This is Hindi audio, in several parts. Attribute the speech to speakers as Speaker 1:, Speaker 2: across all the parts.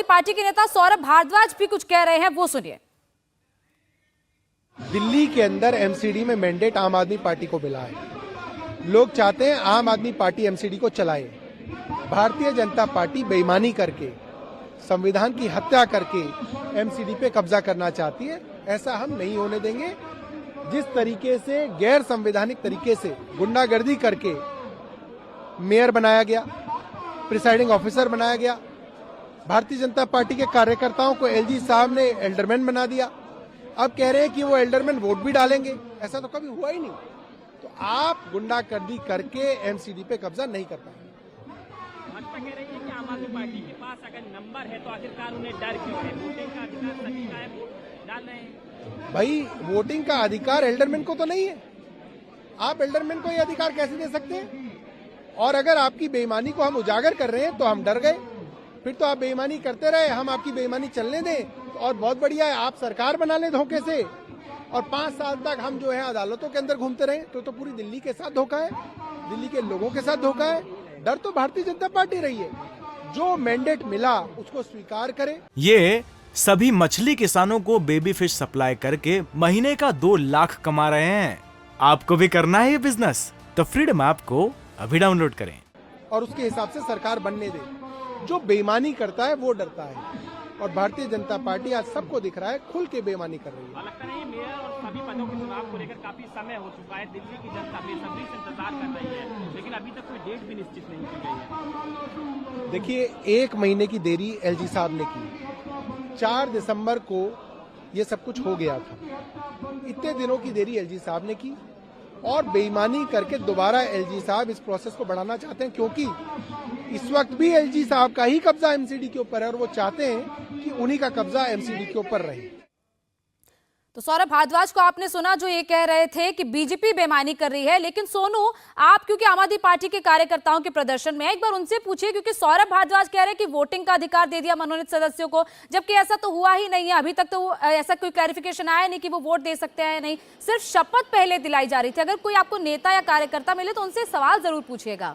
Speaker 1: आदमी पार्टी के नेता सौरभ भारद्वाज भी कुछ कह रहे हैं, वो सुनिए।
Speaker 2: दिल्ली के अंदर एमसीडी में मैंडेट आम आदमी पार्टी को मिला है। लोग चाहते हैं आम आदमी पार्टी एमसीडी को चलाए। भारतीय जनता पार्टी बेईमानी करके, संविधान की हत्या करके एमसीडी पे कब्जा करना चाहती है। ऐसा हम नहीं होने देंगे। जिस तरीके से गैर संवैधानिक तरीके से गुंडागर्दी करके मेयर बनाया गया, प्रिसाइडिंग ऑफिसर बनाया गया, भारतीय जनता पार्टी के कार्यकर्ताओं को एलजी साहब ने एल्डरमैन बना दिया, अब कह रहे हैं कि वो एल्डरमैन वोट भी डालेंगे। ऐसा तो कभी हुआ ही नहीं। तो आप गुंडागर्दी करके एमसीडी पे कब्जा नहीं कर पाएंगे।
Speaker 3: भाजपा कह रही है कि आम आदमी पार्टी के पास अगर नंबर है तो आखिरकार उन्हें डर क्यों है? वोटिंग का अधिकार सभी का है, वोट डाल रहे हैं।
Speaker 2: भाई, वोटिंग का अधिकार एल्डरमैन को तो नहीं है। आप एल्डरमैन को ये अधिकार कैसे दे सकते हैं? और अगर आपकी बेईमानी को हम उजागर कर रहे हैं तो हम डर गए। फिर तो आप बेईमानी करते रहे, हम आपकी बेईमानी चलने दें और बहुत बढ़िया है, आप सरकार बना लें धोखे से और 5 साल तक हम जो है अदालतों के अंदर घूमते रहे तो पूरी दिल्ली के साथ धोखा है, दिल्ली के लोगों के साथ धोखा है। डर तो भारतीय जनता पार्टी रही है। जो मैंडेट मिला उसको स्वीकार करे।
Speaker 4: ये सभी मछली किसानों को बेबी फिश सप्लाई करके महीने का 2 लाख कमा रहे हैं। आपको भी करना है ये बिजनेस? तो फ्रीडम ऐप को अभी डाउनलोड करें
Speaker 2: और उसके हिसाब से सरकार बनने दे। जो बेईमानी करता है वो डरता है और भारतीय जनता पार्टी आज सबको दिख रहा है खुल के बेईमानी कर रही है।
Speaker 3: लगता है मेयर और सभी पदों के चुनाव को लेकर काफी समय हो चुका है। दिल्ली की जनता बेसब्री से इंतजार कर रही है, लेकिन अभी तक कोई डेट भी निश्चित नहीं की गई है।
Speaker 2: देखिए, 1 महीने की देरी एलजी साहब ने की। 4 दिसंबर को ये सब कुछ हो गया था। इतने दिनों की देरी एलजी साहब ने की और बेईमानी करके दोबारा एलजी साहब इस प्रोसेस को बढ़ाना चाहते हैं, क्योंकि इस वक्त भी एलजी साहब का ही कब्जा एमसीडी के ऊपर है और वो चाहते हैं कि उन्हीं का कब्जा एमसीडी के ऊपर रहे।
Speaker 1: तो सौरभ भारद्वाज को आपने सुना, जो ये कह रहे थे कि बीजेपी बेईमानी कर रही है। लेकिन सोनू, आप क्योंकि आम आदमी पार्टी के कार्यकर्ताओं के प्रदर्शन में एक बार उनसे पूछिए, क्योंकि सौरभ भारद्वाज कह रहे हैं कि वोटिंग का अधिकार दे दिया मनोनीत सदस्यों को, जबकि ऐसा तो हुआ ही नहीं है। अभी तक तो ऐसा कोई क्लैरिफिकेशन आया नहीं कि वो वोट दे सकते हैं नहीं, सिर्फ शपथ पहले दिलाई जा रही थी। अगर कोई आपको नेता या कार्यकर्ता मिले तो उनसे सवाल जरूर पूछिएगा।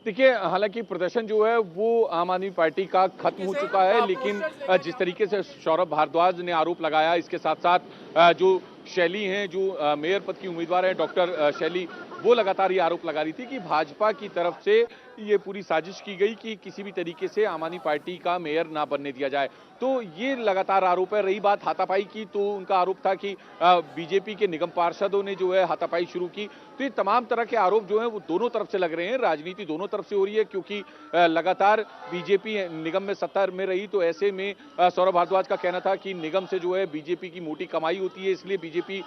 Speaker 5: देखिए, हालांकि प्रदर्शन जो है वो आम आदमी पार्टी का खत्म हो चुका है, लेकिन जिस तरीके से सौरभ भारद्वाज ने आरोप लगाया, इसके साथ साथ जो शैली हैं, जो मेयर पद की उम्मीदवार है डॉक्टर शैली, वो लगातार ये आरोप लगा रही थी कि भाजपा की तरफ से ये पूरी साजिश की गई कि किसी भी तरीके से आम आदमी पार्टी का मेयर ना बनने दिया जाए। तो ये लगातार आरोप है। रही बात हाथापाई की, तो उनका आरोप था कि बीजेपी के निगम पार्षदों ने जो है हाथापाई शुरू की। तो ये तमाम तरह के आरोप जो हैं वो दोनों तरफ से लग रहे हैं। राजनीति दोनों तरफ से हो रही है, क्योंकि लगातार बीजेपी निगम में सत्ता में रही, तो ऐसे में सौरभ भारद्वाज का कहना था कि निगम से जो है बीजेपी की मोटी कमाई होती है, इसलिए बीजेपी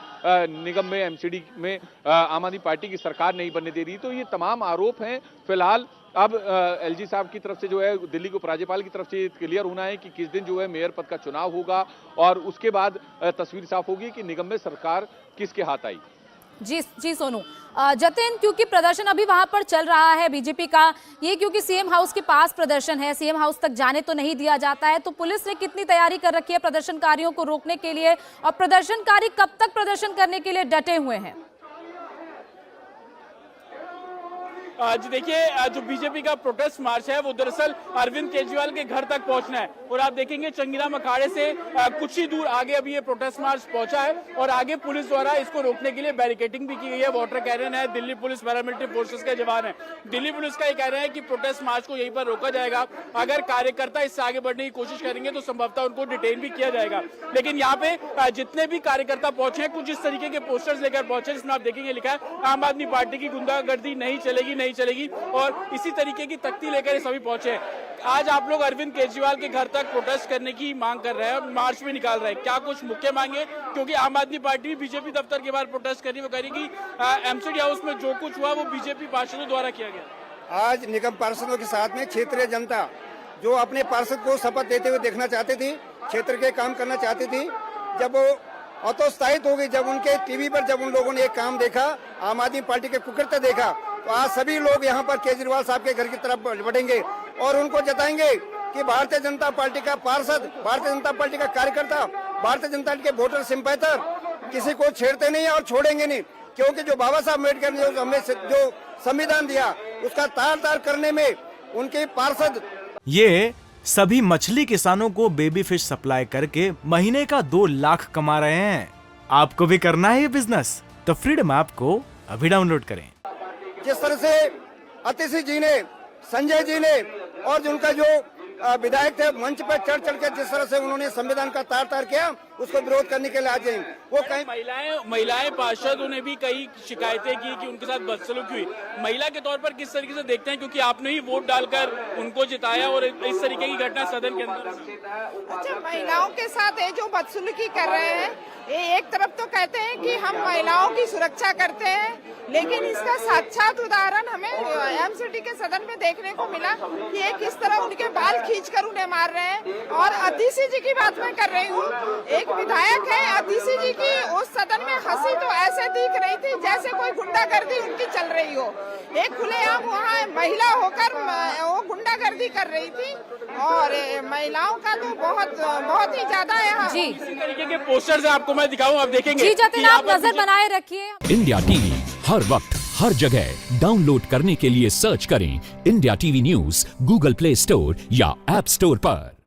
Speaker 5: निगम में एमसीडी में आम आदमी पार्टी की सरकार नहीं बनने दे रही। तो ये तमाम आरोप हैं। फिलहाल अब एलजी साहब की तरफ से जो है दिल्ली को राज्यपाल की तरफ से क्लियर होना है कि किस दिन जो है मेयर पद का चुनाव होगा और उसके बाद तस्वीर साफ होगी कि निगम में सरकार किसके हाथ आई।
Speaker 1: जी सोनू। जतिन, क्योंकि प्रदर्शन अभी वहां पर चल रहा है बीजेपी का, ये क्योंकि सीएम हाउस के पास प्रदर्शन है, सीएम हाउस तक जाने तो नहीं दिया जाता है, तो पुलिस ने कितनी तैयारी कर रखी है प्रदर्शनकारियों को रोकने के लिए, और प्रदर्शनकारी कब तक प्रदर्शन करने के लिए डटे हुए हैं?
Speaker 6: जी देखिए, जो बीजेपी का प्रोटेस्ट मार्च है वो दरअसल अरविंद केजरीवाल के घर तक पहुंचना है और आप देखेंगे चंगीराम अखाड़े से कुछ ही दूर आगे अभी ये प्रोटेस्ट मार्च पहुंचा है और आगे पुलिस द्वारा इसको रोकने के लिए बैरिकेडिंग भी की गई है। वाटर कैनन है, दिल्ली पुलिस पैरामिलिट्री फोर्सेस के जवान है। दिल्ली पुलिस का ये कह रहे हैं कि प्रोटेस्ट मार्च को यहीं पर रोका जाएगा। अगर कार्यकर्ता इससे आगे बढ़ने की कोशिश करेंगे तो संभवतः उनको डिटेन भी किया जाएगा। लेकिन यहाँ पे जितने भी कार्यकर्ता पहुंचे हैं, कुछ इस तरीके के पोस्टर्स लेकर पहुंचे, जिसमें आप देखेंगे लिखा है आम आदमी पार्टी की गुंडागर्दी नहीं चलेगी और इसी तरीके की तख्ती लेकर सभी पहुंचे। आज आप लोग अरविंद केजरीवाल के घर तक प्रोटेस्ट करने की मांग कर रहे हैं और मार्च में निकाल रहे हैं। क्या कुछ मुख्य मांगे, क्योंकि आम आदमी पार्टी भी बीजेपी दफ्तर के बाहर प्रोटेस्ट कर रही है, वो कह रही कि एमसीडी हाउस में जो कुछ हुआ वो बीजेपी पार्षदों द्वारा किया गया।
Speaker 7: आज निगम पार्षदों के साथ में क्षेत्रीय जनता जो अपने पार्षद को शपथ देते हुए देखना चाहती थी, क्षेत्र के काम करना चाहती थी, जब वो हतोत्साहित हो गई, जब उनके टीवी पर जब उन लोगों ने एक काम देखा, आम आदमी पार्टी के कुकृत्य देखा, तो आज सभी लोग यहाँ पर केजरीवाल साहब के घर की तरफ बढ़ेंगे और उनको जताएंगे कि भारतीय जनता पार्टी का पार्षद, भारतीय जनता पार्टी का कार्यकर्ता, भारतीय जनता पार्टी के वोटर सिंपैथर किसी को छेड़ते नहीं और छोड़ेंगे नहीं, क्योंकि जो बाबा साहब अम्बेडकर ने जो हमें जो संविधान दिया उसका तार तार करने में उनके पार्षद
Speaker 4: ये सभी मछली किसानों को बेबी फिश सप्लाई करके महीने का 2 लाख कमा रहे हैं। आपको भी करना है ये बिजनेस? तो फ्रीडम ऐप को अभी डाउनलोड करें।
Speaker 7: जिस तरह से अतिशी जी ने, संजय जी ने और जो उनका जो विधायक थे मंच पर चढ़ चढ़ के जिस तरह से उन्होंने संविधान का तार किया, उसको विरोध करने के लिए आज वो कहीं
Speaker 6: महिलाएं पार्षदों ने भी कई शिकायतें की कि उनके साथ बदसलूकी हुई। महिला के तौर पर किस तरीके से देखते हैं, क्योंकि आपने ही वोट डालकर उनको जिताया और इस तरीके की घटना सदन के अंदर?
Speaker 8: अच्छा, महिलाओं के साथ ये जो बदसलूकी कर रहे हैं, ये एक तरफ तो कहते हैं कि हम महिलाओं की सुरक्षा करते हैं, लेकिन इसका साक्षात उदाहरण हमें एमसीडी के सदन में देखने को मिला कि ये किस तरह उनके बाल खींचकर उन्हें मार रहे हैं। और अतिशी जी की बात मैं कर रही हूँ, एक विधायक है, अतिशी जी की उस सदन में हंसी तो ऐसे दिख रही थी जैसे कोई गुंडागर्दी उनकी चल रही हो। एक खुलेआम वहाँ महिला होकर वो गुंडागर्दी कर रही थी, और महिलाओं का तो बहुत ही ज्यादा यहाँ
Speaker 1: जी
Speaker 6: इसी तरीके के पोस्टर्स आपको मैं दिखाऊं, आप देखेंगे।
Speaker 1: जी जतिन, आप नजर बनाए रखिए।
Speaker 9: इंडिया टीवी हर वक्त हर जगह डाउनलोड करने के लिए सर्च करें India TV news Google play store या ऐप स्टोर पर।